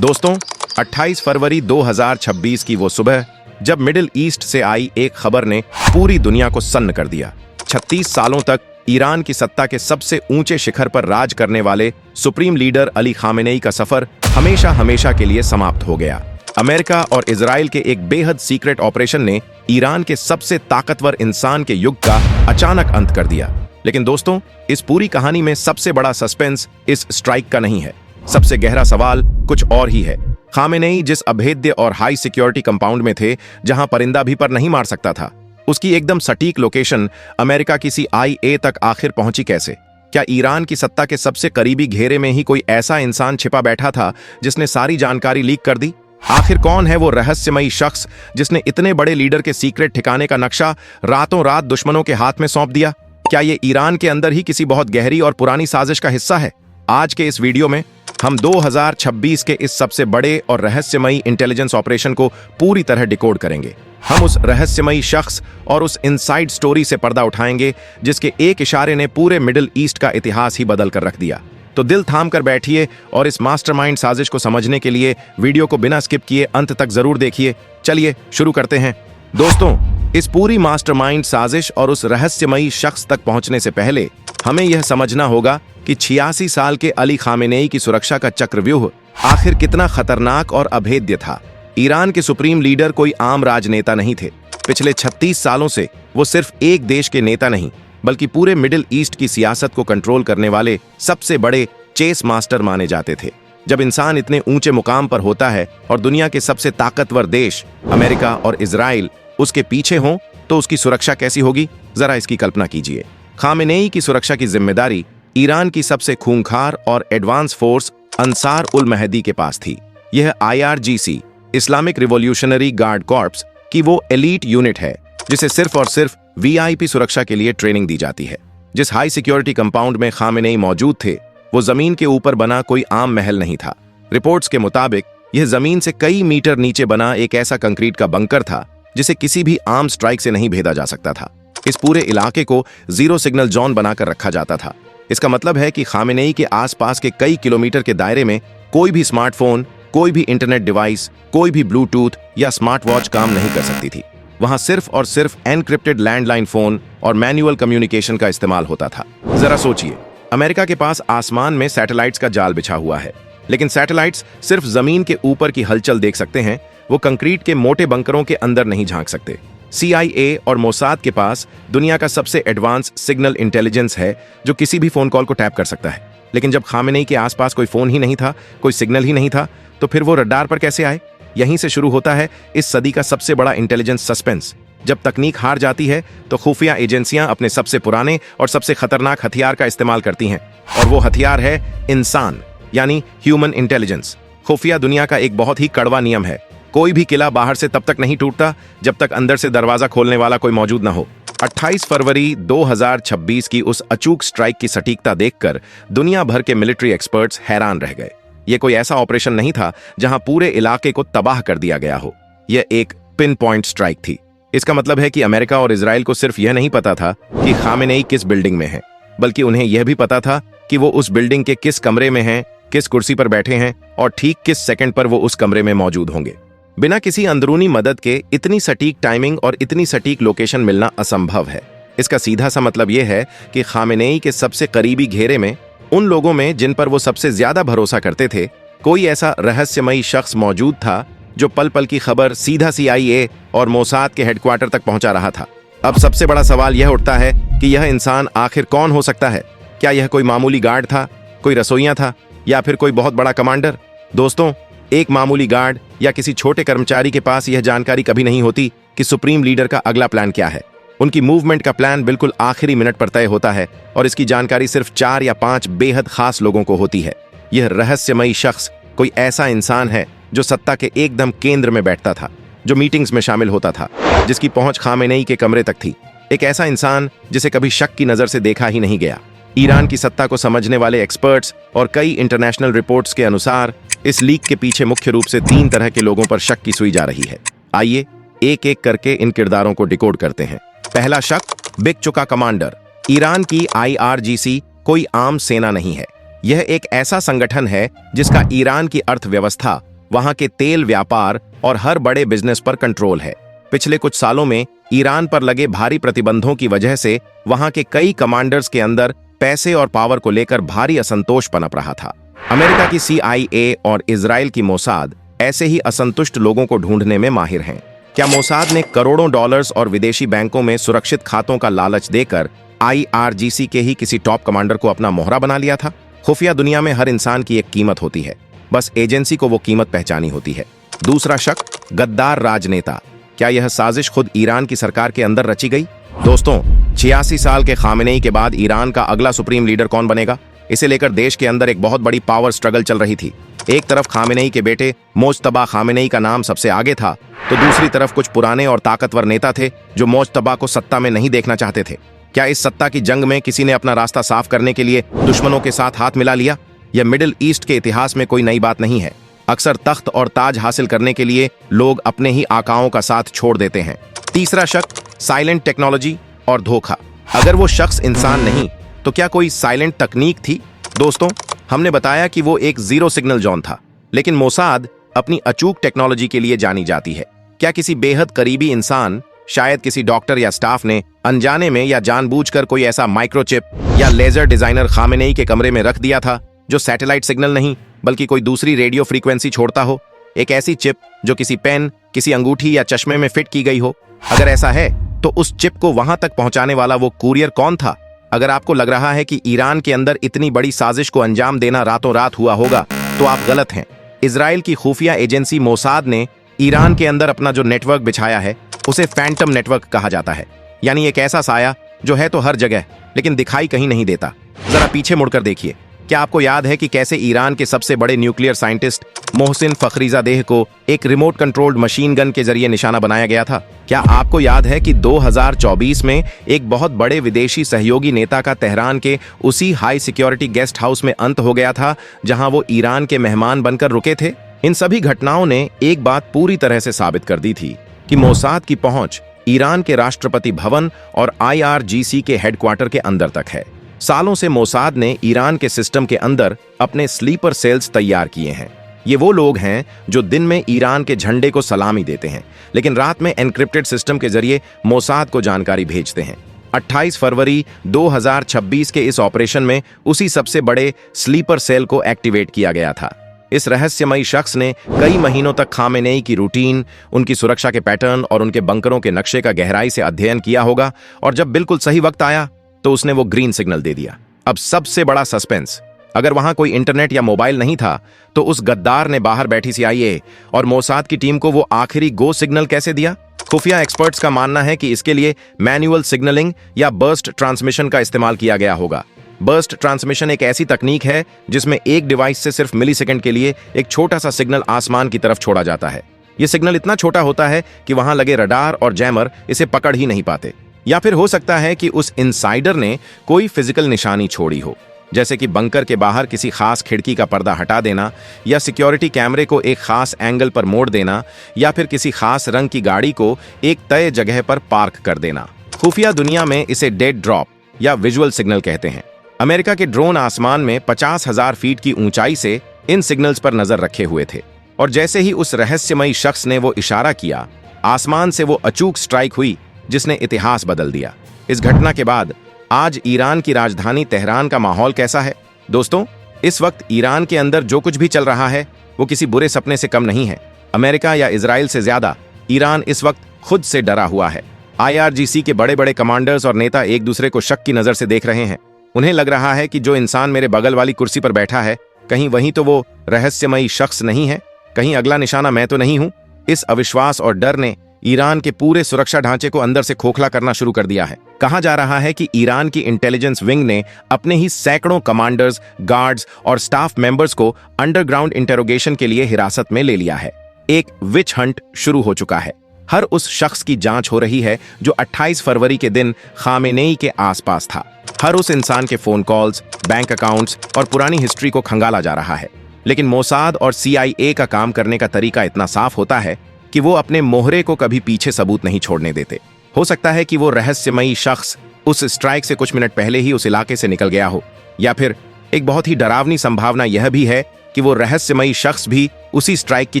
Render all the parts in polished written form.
दोस्तों, 28 फरवरी 2026 की वो सुबह जब मिडिल ईस्ट से आई एक खबर ने पूरी दुनिया को सन्न कर दिया। 36 सालों तक ईरान की सत्ता के सबसे ऊंचे शिखर पर राज करने वाले सुप्रीम लीडर अली खामेनेई का सफर हमेशा हमेशा के लिए समाप्त हो गया। अमेरिका और इजराइल के एक बेहद सीक्रेट ऑपरेशन ने ईरान के सबसे ताकतवर इंसान के युग का अचानक अंत कर दिया। लेकिन दोस्तों, इस पूरी कहानी में सबसे बड़ा सस्पेंस इस स्ट्राइक का नहीं है। सबसे गहरा सवाल कुछ और ही है। खामेनेई जिस अभेद्य और हाई सिक्योरिटी कंपाउंड में थे, जहां परिंदा भी पर नहीं मार सकता था, उसकी एकदम सटीक लोकेशन अमेरिका की CIA तक आखिर पहुंची कैसे? क्या ईरान की सत्ता के सबसे करीबी घेरे में ही कोई ऐसा इंसान छिपा बैठा था जिसने सारी जानकारी लीक कर दी? आखिर कौन है वो रहस्यमयी शख्स जिसने इतने बड़े लीडर के सीक्रेट ठिकाने का नक्शा रातों रात दुश्मनों के हाथ में सौंप दिया? क्या ये ईरान के अंदर ही किसी बहुत गहरी और पुरानी साजिश का हिस्सा है? आज के इस वीडियो में हम 2026 के इस सबसे बड़े और रहस्यमयी इंटेलिजेंस ऑपरेशन को पूरी तरह डिकोड करेंगे। हम उस रहस्यमयी शख्स और उस इनसाइड स्टोरी से पर्दा उठाएंगे जिसके एक इशारे ने पूरे मिडिल ईस्ट का इतिहास ही बदल कर रख दिया। तो दिल थाम कर बैठिए और इस मास्टरमाइंड साजिश को समझने के लिए वीडियो को बिना स्किप किए अंत तक जरूर देखिए। चलिए शुरू करते हैं। दोस्तों, इस पूरी मास्टरमाइंड साजिश और उस रहस्यमयी शख्स तक पहुंचने से पहले हमें यह समझना होगा कि 86 साल के अली खामेनेई की सुरक्षा का चक्रव्यूह आखिर कितना खतरनाक और अभेद्य था। ईरान के सुप्रीम लीडर कोई आम राजनेता नहीं थे। पिछले 36 सालों से वो सिर्फ एक देश के नेता नहीं, बल्कि पूरे मिडिल ईस्ट की सियासत को कंट्रोल करने वाले सबसे बड़े चेस मास्टर माने जाते थे। जब इंसान इतने ऊंचे मुकाम पर होता है और दुनिया के सबसे ताकतवर देश अमेरिका और इजराइल उसके पीछे हों, तो उसकी सुरक्षा कैसी होगी? जरा इसकी कल्पना कीजिए। खामेनेई की सुरक्षा की जिम्मेदारी ईरान की सबसे खूंखार और एडवांस फोर्स अंसार उल महदी के पास थी। यह IRGC Islamic revolutionary guard corps की वो एलीट यूनिट है जिसे सिर्फ और सिर्फ VIP सुरक्षा के लिए ट्रेनिंग दी जाती है। जिस हाई सिक्योरिटी कंपाउंड में खामेनेई मौजूद थे, वो जमीन के ऊपर बना कोई आम महल नहीं था। रिपोर्ट्स के मुताबिक यह जमीन से कई मीटर नीचे बना एक ऐसा कंक्रीट का बंकर था जिसे किसी भी आम स्ट्राइक से नहीं भेदा जा सकता था। इस पूरे इलाके को जीरो सिग्नल जोन बनाकर रखा जाता था। इसका मतलब है कि खामेनेई के आसपास के कई किलोमीटर के दायरे में कोई भी स्मार्टफोन, कोई भी इंटरनेट डिवाइस, कोई भी ब्लूटूथ या स्मार्ट वॉच काम नहीं कर सकती थी। वहां सिर्फ और सिर्फ एनक्रिप्टेड लैंडलाइन फोन और मैन्युअल कम्युनिकेशन का इस्तेमाल होता था। जरा सोचिए, अमेरिका के पास आसमान में सैटेलाइट्स का जाल बिछा हुआ है, लेकिन सैटेलाइट्स सिर्फ जमीन के ऊपर की हलचल देख सकते हैं, वो कंक्रीट के मोटे बंकरों के अंदर नहीं झांक सकते। CIA और मोसाद के पास दुनिया का सबसे एडवांस सिग्नल इंटेलिजेंस है जो किसी भी फोन कॉल को टैप कर सकता है। लेकिन जब खामेनेई के आसपास कोई फोन ही नहीं था, कोई सिग्नल ही नहीं था, तो फिर वो रडार पर कैसे आए? यहीं से शुरू होता है इस सदी का सबसे बड़ा इंटेलिजेंस सस्पेंस। जब तकनीक हार जाती है तो खुफिया एजेंसियां अपने सबसे पुराने और सबसे खतरनाक हथियार का इस्तेमाल करती हैं, और वो हथियार है इंसान, यानी ह्यूमन इंटेलिजेंस। खुफिया दुनिया का एक बहुत ही कड़वा नियम है। कोई भी किला बाहर से तब तक नहीं टूटता जब तक अंदर से दरवाजा खोलने वाला कोई मौजूद न हो। 28 फरवरी 2026 की उस अचूक स्ट्राइक की सटीकता देखकर दुनिया भर के मिलिट्री एक्सपर्ट्स हैरान रह गए। यह कोई ऐसा ऑपरेशन नहीं था जहां पूरे इलाके को तबाह कर दिया गया हो। यह एक पिन पॉइंट स्ट्राइक थी। इसका मतलब है कि अमेरिका और इजराइल को सिर्फ यह नहीं पता था कि खामेनेई किस बिल्डिंग में है, बल्कि उन्हें यह भी पता था कि वो उस बिल्डिंग के किस कमरे में हैं, किस कुर्सी पर बैठे हैं और ठीक किस सेकंड पर वो उस कमरे में मौजूद होंगे। बिना किसी अंदरूनी मदद के इतनी सटीक टाइमिंग और इतनी सटीक लोकेशन मिलना असंभव है। इसका सीधा सा मतलब यह है कि खामेनेई के सबसे करीबी घेरे में, उन लोगों में जिन पर वो सबसे ज्यादा भरोसा करते थे, कोई ऐसा रहस्यमयी शख्स मौजूद था जो पल पल की खबर सीधा CIA और मोसाद के हेडक्वार्टर तक पहुंचा रहा था। अब सबसे बड़ा सवाल यह उठता है कि यह इंसान आखिर कौन हो सकता है? क्या यह कोई मामूली गार्ड था, कोई रसोइया था, या फिर कोई बहुत बड़ा कमांडर? दोस्तों, एक मामूली गार्ड या किसी छोटे कर्मचारी के पास यह जानकारी कभी नहीं होती कि सुप्रीम लीडर का अगला प्लान क्या है। उनकी मूवमेंट का प्लान बिल्कुल आखिरी मिनट पर तय होता है और इसकी जानकारी सिर्फ 4 या 5 बेहद खास लोगों को होती है। यह रहस्यमयी शख्स कोई ऐसा इंसान है जो सत्ता के एकदम केंद्र में बैठता था, जो मीटिंग्स में शामिल होता था, जिसकी पहुंच खामेनेई के कमरे तक थी। एक ऐसा इंसान जिसे कभी शक की नजर से देखा ही नहीं गया। ईरान की सत्ता को समझने वाले एक्सपर्ट्स और कई इंटरनेशनल रिपोर्ट्स के अनुसार इस लीक के पीछे मुख्य रूप से 3 तरह के लोगों पर शक की सुई जा रही है। आइए एक एक करके इन किरदारों को डिकोड करते हैं। पहला शक, बिक चुका कमांडर। ईरान की IRGC कोई आम सेना नहीं है। यह एक ऐसा संगठन है जिसका ईरान की अर्थव्यवस्था, वहां के तेल व्यापार और हर बड़े बिजनेस पर कंट्रोल है। पिछले कुछ सालों में ईरान पर लगे भारी प्रतिबंधों की वजह से वहां के कई कमांडर्स के अंदर पैसे और पावर को लेकर भारी असंतोष पनप रहा था। अमेरिका की CIA और इजराइल की मोसाद ऐसे ही असंतुष्ट लोगों को ढूंढने में माहिर हैं। क्या मोसाद ने करोड़ों डॉलर्स और विदेशी बैंकों में सुरक्षित खातों का लालच देकर IRGC के ही किसी टॉप कमांडर को अपना मोहरा बना लिया था? खुफिया दुनिया में हर इंसान की एक कीमत होती है, बस एजेंसी को वो कीमत पहचानी होती है। दूसरा शक, गद्दार राजनेता। क्या यह साजिश खुद ईरान की सरकार के अंदर रची गई? दोस्तों, 86 साल के खामेनेई के बाद ईरान का अगला सुप्रीम लीडर कौन बनेगा, इसे लेकर देश के अंदर एक बहुत बड़ी पावर स्ट्रगल चल रही थी। एक तरफ खामेनेई के बेटे मोज्तबा खामेनेई का नाम सबसे आगे था, तो दूसरी तरफ कुछ पुराने और ताकतवर नेता थे जो मोज्तबा को सत्ता में नहीं देखना चाहते थे। क्या इस सत्ता की जंग में किसी ने अपना रास्ता साफ करने के लिए दुश्मनों के साथ हाथ मिला लिया? यह मिडिल ईस्ट के इतिहास में कोई नई बात नहीं है। अक्सर तख्त और ताज हासिल करने के लिए लोग अपने ही आकाओं का साथ छोड़ देते हैं। तीसरा शक, साइलेंट टेक्नोलॉजी और धोखा। अगर वो शख्स इंसान नहीं तो क्या कोई साइलेंट तकनीक थी? दोस्तों, हमने बताया कि वो एक जीरो सिग्नल जोन था, लेकिन मोसाद अपनी अचूक टेक्नोलॉजी के लिए जानी जाती है। क्या किसी बेहद करीबी इंसान, शायद किसी डॉक्टर या स्टाफ ने अनजाने में या जानबूझकर कोई ऐसा माइक्रोचिप या लेजर डिजाइनर खामेनेई के कमरे में रख दिया था जो सैटेलाइट सिग्नल नहीं बल्कि कोई दूसरी रेडियो फ्रीक्वेंसी छोड़ता हो? एक ऐसी चिप जो किसी पेन, किसी अंगूठी या चश्मे में फिट की गई हो। अगर ऐसा है तो उस चिप को वहां तक पहुंचाने वाला वो कुरियर कौन था? अगर आपको लग रहा है कि ईरान के अंदर इतनी बड़ी साजिश को अंजाम देना रातों रात हुआ होगा तो आप गलत हैं। इजराइल की खुफिया एजेंसी मोसाद ने ईरान के अंदर अपना जो नेटवर्क बिछाया है उसे फैंटम नेटवर्क कहा जाता है, यानी एक ऐसा साया जो है तो हर जगह लेकिन दिखाई कहीं नहीं देता। जरा पीछे मुड़कर देखिए। क्या आपको याद है कि कैसे ईरान के सबसे बड़े न्यूक्लियर साइंटिस्ट मोहसिन फखरीजादेह को एक रिमोट कंट्रोल्ड मशीन गन के जरिए निशाना बनाया गया था? क्या आपको याद है कि 2024 में एक बहुत बड़े विदेशी सहयोगी नेता का तेहरान के उसी हाई सिक्योरिटी गेस्ट हाउस में अंत हो गया था जहां वो ईरान के मेहमान बनकर रुके थे? इन सभी घटनाओं ने एक बात पूरी तरह से साबित कर दी थी कि मोसाद की पहुंच ईरान के राष्ट्रपति भवन और IRGC के हेडक्वार्टर के अंदर तक है। सालों से मोसाद ने ईरान के सिस्टम के अंदर अपने स्लीपर सेल्स तैयार किए हैं। ये वो लोग हैं जो दिन में ईरान के झंडे को सलामी देते हैं, लेकिन रात में एनक्रिप्टेड सिस्टम के जरिए मोसाद को जानकारी भेजते हैं। 28 फरवरी 2026 के इस ऑपरेशन में उसी सबसे बड़े स्लीपर सेल को एक्टिवेट किया गया था। इस रहस्यमयी शख्स ने कई महीनों तक खामेनेई की रूटीन, उनकी सुरक्षा के पैटर्न और उनके बंकरों के नक्शे का गहराई से अध्ययन किया होगा, और जब बिल्कुल सही वक्त आया तो उसने वो ग्रीन सिग्नल दे दिया। अब सबसे बड़ा सस्पेंस, अगर वहां कोई इंटरनेट या मोबाइल नहीं था तो उस गद्दार ने बाहर बैठी CIA और मोसाद की टीम को वो आखिरी गो सिग्नल कैसे दिया? खुफिया एक्सपर्ट्स का मानना है कि इसके लिए मैन्युअल सिग्नलिंग या बर्स्ट ट्रांसमिशन का इस्तेमाल किया गया होगा। बर्स्ट ट्रांसमिशन एक ऐसी तकनीक है जिसमें एक डिवाइस से सिर्फ मिलीसेकंड के लिए एक छोटा सा सिग्नल आसमान की तरफ छोड़ा जाता है। यह सिग्नल इतना छोटा होता है कि वहां लगे रडार और जैमर इसे पकड़ ही नहीं पाते। या फिर हो सकता है कि उस इनसाइडर ने कोई फिजिकल निशानी छोड़ी हो, जैसे कि बंकर के बाहर किसी खास खिड़की का पर्दा हटा देना, या सिक्योरिटी कैमरे को एक खास एंगल पर मोड़ देना, या फिर किसी खास रंग की गाड़ी को एक तय जगह पर पार्क कर देना। खुफिया दुनिया में इसे डेड ड्रॉप या विजुअल सिग्नल कहते हैं। अमेरिका के ड्रोन आसमान में 50,000 फीट की ऊंचाई से इन सिग्नल्स पर नजर रखे हुए थे, और जैसे ही उस रहस्यमयी शख्स ने वो इशारा किया, आसमान से वो अचूक स्ट्राइक हुई जिसने इतिहास बदल दिया। इस घटना के बाद आज ईरान की राजधानी तेहरान का माहौल कैसा है? दोस्तों, इस वक्त ईरान के अंदर जो कुछ भी चल रहा है वो किसी बुरे सपने से कम नहीं है। अमेरिका या इजराइल से ज्यादा ईरान इस वक्त खुद से डरा हुआ है। IRGC के बड़े बड़े कमांडर्स और नेता एक दूसरे को शक की नजर से देख रहे हैं। उन्हें लग रहा है कि जो इंसान मेरे बगल वाली कुर्सी पर बैठा है, कहीं वही तो वो रहस्यमयी शख्स नहीं है? कहीं अगला निशाना मैं तो नहीं हूं? इस अविश्वास और डर ने ईरान के पूरे सुरक्षा ढांचे को अंदर से खोखला करना शुरू कर दिया है। कहा जा रहा है कि ईरान की इंटेलिजेंस विंग ने अपने ही सैकड़ों कमांडर्स, गार्ड्स और स्टाफ मेंबर्स को अंडरग्राउंड इंटेरोगेशन के लिए हिरासत में ले लिया है। एक विच हंट शुरू हो चुका है। हर उस शख्स की जांच हो रही है जो 28 फरवरी के दिन खामेनेई के आसपास था। हर उस इंसान के फोन कॉल्स, बैंक अकाउंट्स और पुरानी हिस्ट्री को खंगाला जा रहा है। लेकिन मोसाद और CIA का काम करने का तरीका इतना साफ होता है कि वो अपने मोहरे को कभी पीछे सबूत नहीं छोड़ने देते। हो सकता है कि वो रहस्यमयी शख्स उस स्ट्राइक से कुछ मिनट पहले ही उस इलाके से निकल गया हो, या फिर एक बहुत ही डरावनी संभावना यह भी है कि वो रहस्यमयी शख्स भी उसी स्ट्राइक की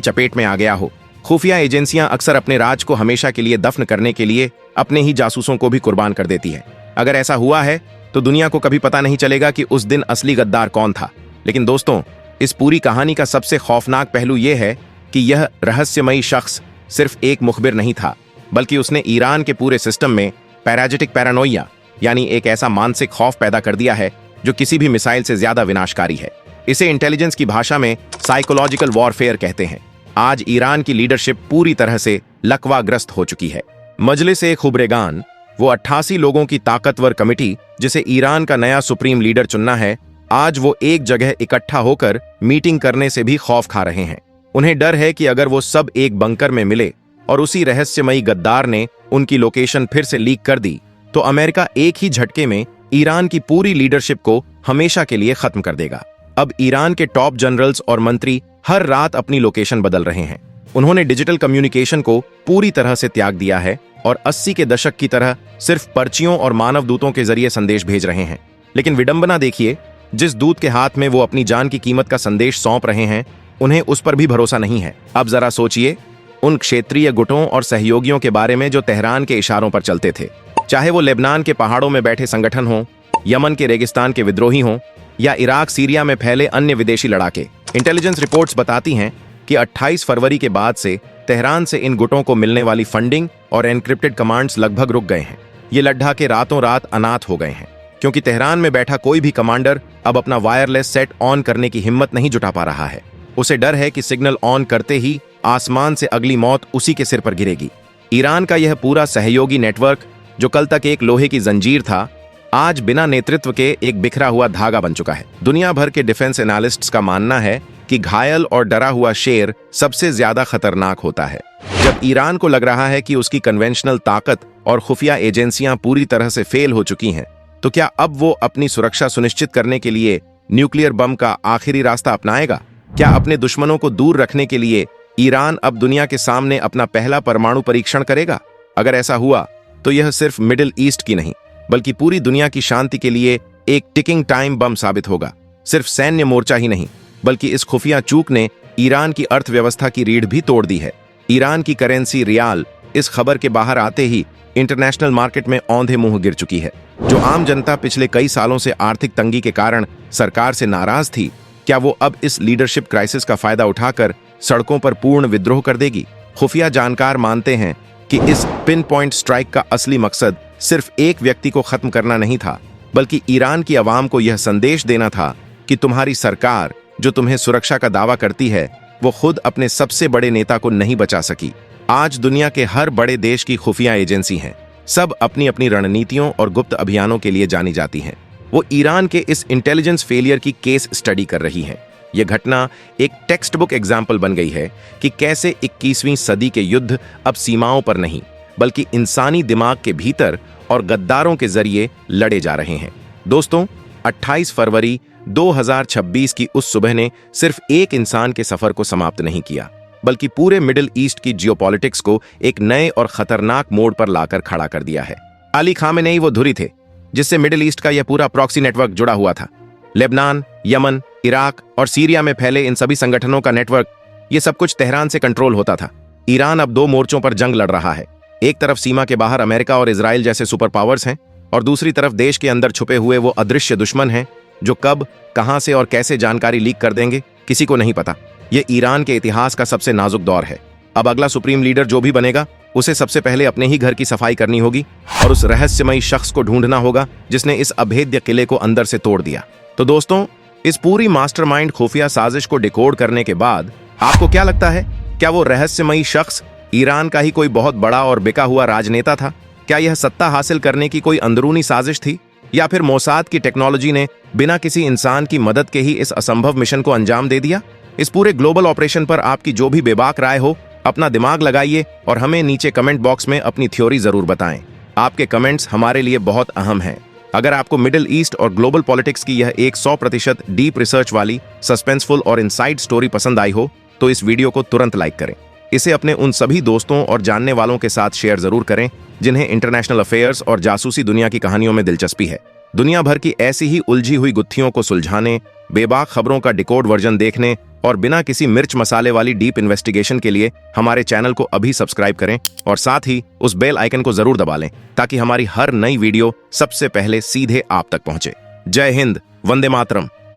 चपेट में आ गया हो। खुफिया एजेंसियां अक्सर अपने राज को हमेशा के लिए दफन करने के लिए अपने ही जासूसों को भी कुर्बान कर देती है। अगर ऐसा हुआ है तो दुनिया को कभी पता नहीं चलेगा कि उस दिन असली गद्दार कौन था। लेकिन दोस्तों, इस पूरी कहानी का सबसे खौफनाक पहलू यह है कि यह रहस्यमयी शख्स सिर्फ एक मुखबिर नहीं था, बल्कि उसने ईरान के पूरे सिस्टम में पैराजिटिक पैरानोइया यानी एक ऐसा मानसिक खौफ पैदा कर दिया है जो किसी भी मिसाइल से ज्यादा विनाशकारी है। इसे इंटेलिजेंस की भाषा में साइकोलॉजिकल वॉरफेयर कहते हैं। आज ईरान की लीडरशिप पूरी तरह से लकवाग्रस्त हो चुकी है। मजलिस-ए खुबरेगान, वो 88 लोगों की ताकतवर कमिटी जिसे ईरान का नया सुप्रीम लीडर चुनना है, आज वो एक जगह इकट्ठा होकर मीटिंग करने से भी खौफ खा रहे हैं। उन्हें डर है कि अगर वो सब एक बंकर में मिले और उसी रहस्यमयी गद्दार ने उनकी लोकेशन फिर से लीक कर दी तो अमेरिका एक ही झटके में ईरान की पूरी लीडरशिप को हमेशा के लिए खत्म कर देगा। अब ईरान के टॉप जनरल्स और मंत्री हर रात अपनी लोकेशन बदल रहे हैं। उन्होंने डिजिटल कम्युनिकेशन को पूरी तरह से त्याग दिया है और 80 के दशक की तरह सिर्फ पर्चियों और मानव दूतों के जरिए संदेश भेज रहे हैं। लेकिन विडंबना देखिए, जिस दूत के हाथ में वो अपनी जान की कीमत का संदेश सौंप रहे हैं, उन्हें उस पर भी भरोसा नहीं है। अब जरा सोचिए उन क्षेत्रीय गुटों और सहयोगियों के बारे में जो तेहरान के इशारों पर चलते थे, चाहे वो लेबनान के पहाड़ों में बैठे संगठन हों, यमन के रेगिस्तान के विद्रोही हों या इराक सीरिया में फैले अन्य विदेशी लड़ाके। इंटेलिजेंस रिपोर्ट्स बताती हैं कि 28 फरवरी के बाद से तेहरान से इन गुटों को मिलने वाली फंडिंग और एनक्रिप्टेड कमांड्स लगभग रुक गए हैं। ये लड्ढा के रातों रात अनाथ हो गए हैं, क्योंकि तेहरान में बैठा कोई भी कमांडर अब अपना वायरलेस सेट ऑन करने की हिम्मत नहीं जुटा पा रहा है। उसे डर है कि सिग्नल ऑन करते ही आसमान से अगली मौत उसी के सिर पर गिरेगी। ईरान का यह पूरा सहयोगी नेटवर्क, जो कल तक एक लोहे की जंजीर था, आज बिना नेतृत्व के एक बिखरा हुआ धागा बन चुका है। दुनिया भर के डिफेंस एनालिस्ट्स का मानना है कि घायल और डरा हुआ शेर सबसे ज्यादा खतरनाक होता है। जब ईरान को लग रहा है कि उसकी कन्वेंशनल ताकत और खुफिया एजेंसियां पूरी तरह से फेल हो चुकी हैं, तो क्या अब वो अपनी सुरक्षा सुनिश्चित करने के लिए न्यूक्लियर बम का आखिरी रास्ता अपनाएगा? क्या अपने दुश्मनों को दूर रखने के लिए ईरान अब दुनिया के सामने अपना पहला परमाणु परीक्षण करेगा? अगर ऐसा हुआ तो यह सिर्फ मिडिल ईस्ट की नहीं, बल्कि पूरी दुनिया की शांति के लिए एक टिकिंग टाइम बम साबित होगा। सिर्फ सैन्य मोर्चा ही नहीं, बल्कि इस खुफिया चूक ने ईरान की अर्थव्यवस्था की रीढ़ भी तोड़ दी है। ईरान की करेंसी रियाल इस खबर के बाहर आते ही इंटरनेशनल मार्केट में औंधे मुंह गिर चुकी है। जो आम जनता पिछले कई सालों से आर्थिक तंगी के कारण सरकार से नाराज थी, क्या वो अब इस लीडरशिप क्राइसिस का फायदा उठाकर सड़कों पर पूर्ण विद्रोह कर देगी? खुफिया जानकार मानते हैं कि इस पिन पॉइंट स्ट्राइक का असली मकसद सिर्फ एक व्यक्ति को खत्म करना नहीं था, बल्कि ईरान की आवाम को यह संदेश देना था कि तुम्हारी सरकार, जो तुम्हें सुरक्षा का दावा करती है, वो खुद अपने सबसे बड़े नेता को नहीं बचा सकी। आज दुनिया के हर बड़े देश की खुफिया एजेंसी हैं, सब अपनी अपनी रणनीतियों और गुप्त अभियानों के लिए जानी जाती हैं। वो ईरान के इस इंटेलिजेंस फेलियर की केस स्टडी कर रही हैं। यह घटना एक टेक्स्ट बुक एग्जाम्पल बन गई है कि कैसे 21वीं सदी के युद्ध अब सीमाओं पर नहीं, बल्कि इंसानी दिमाग के भीतर और गद्दारों के जरिए लड़े जा रहे हैं। दोस्तों, 28 फरवरी 2026 की उस सुबह ने सिर्फ एक इंसान के सफर को समाप्त नहीं किया, बल्कि पूरे मिडिल ईस्ट की जियोपॉलिटिक्स को एक नए और खतरनाक मोड़ पर लाकर खड़ा कर दिया है। अली खामेनेई वो धुरी थे जिससे मिडिल ईस्ट का यह पूरा प्रॉक्सी नेटवर्क जुड़ा हुआ था। लेबनान, यमन, इराक और सीरिया में फैले इन सभी संगठनों का नेटवर्क, ये सब कुछ तेहरान से कंट्रोल होता था। ईरान अब दो मोर्चों पर जंग लड़ रहा है। एक तरफ सीमा के बाहर अमेरिका और इजराइल जैसे सुपर पावर्स हैं, और दूसरी तरफ देश के अंदर छुपे हुए वो अदृश्य दुश्मन हैं जो कब, कहां से और कैसे जानकारी लीक कर देंगे, किसी को नहीं पता। ये ईरान के इतिहास का सबसे नाजुक दौर है। अब अगला सुप्रीम लीडर जो भी बनेगा, उसे सबसे पहले अपने ही घर की सफाई करनी होगी और उस रहस्यमयी शख्स को ढूंढना होगा जिसने इस अभेद्य किले को अंदर से तोड़ दिया। तो दोस्तों, इस पूरी मास्टरमाइंड खुफिया साजिश को डिकोड करने के बाद आपको क्या लगता है? क्या वो रहस्यमयी शख्स ईरान का ही कोई बहुत बड़ा और बिका हुआ राजनेता था? क्या यह सत्ता हासिल करने की कोई अंदरूनी साजिश थी, या फिर मोसाद की टेक्नोलॉजी ने बिना किसी इंसान की मदद के ही इस असंभव मिशन को अंजाम दे दिया? इस पूरे ग्लोबल ऑपरेशन पर आपकी जो भी बेबाक राय हो, अपना दिमाग लगाइए और हमें नीचे कमेंट बॉक्स में अपनी थ्योरी जरूर बताएं। आपके कमेंट्स हमारे लिए बहुत अहम हैं। अगर आपको मिडिल ईस्ट और ग्लोबल पॉलिटिक्स की यह 100% डीप रिसर्च वाली सस्पेंसफुल और इनसाइड स्टोरी पसंद आई हो, तो इस वीडियो को तुरंत लाइक करें। इसे अपने उन सभी दोस्तों और जानने वालों के साथ शेयर जरूर करें जिन्हें इंटरनेशनल अफेयर्स और जासूसी दुनिया की कहानियों में दिलचस्पी है। दुनिया भर की ऐसी ही उलझी हुई गुत्थियों को सुलझाने, बेबाक खबरों का डिकोड वर्जन देखने और बिना किसी मिर्च मसाले वाली डीप इन्वेस्टिगेशन के लिए हमारे चैनल को अभी सब्सक्राइब करें और साथ ही उस बेल आइकन को जरूर दबा लें ताकि हमारी हर नई वीडियो सबसे पहले सीधे आप तक पहुंचे। जय हिंद, वंदे मातरम।